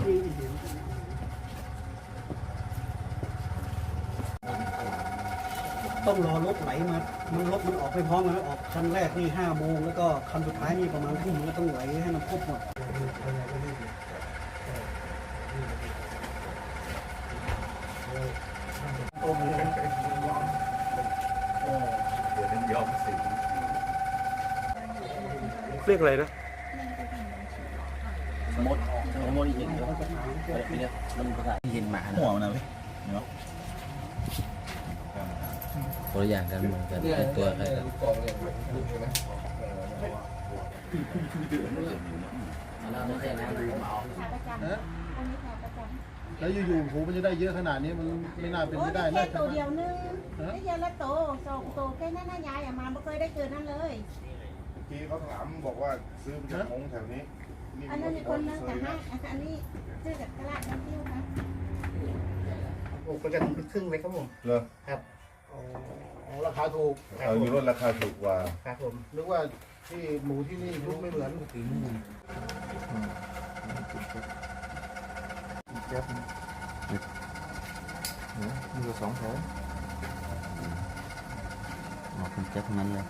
ต้องรอรถไหลมามันรถมันออกไปพร้อมกันแล้วออกคันแรกนี่5 โมงแล้วก็คันสุดท้ายนี่ประมาณทุ่มก็ต้องไหลให้มันครบหมดเรียกอะไรนะมดอีกอย่างเดียวมันภาษาเย็นมาหัวมันนะพี่เนาะตัวอย่างกันเหมือนกันตัวอะไรกันแล้วอยู่ๆหูมันจะได้เยอะขนาดนี้มันไม่น่าเป็นไปได้นะ แค่ตัวเดียวนึงไม่เยอะละโต2 โตแค่นั้นนะยายมาไม่เคยได้เกินนั้นเลยเมื่อกี้เขาถามบอกว่าซื้อมาจากมงแถวนี้อันนั้นในคนนึงแต่ให้อันนี้ซื้อจากตลาดน้ำเที่ยวนะโอ้เป็นกันครึ่งเลยครับผม เหรอ ครับราคาถูก เอาอยู่รถราคาถูกกว่า ครับผมนึกว่าที่หมูที่นี่รุ่นไม่เหมือนแก๊ปมี2 แถว อ๋อเป็นแก๊ปนั้นเลย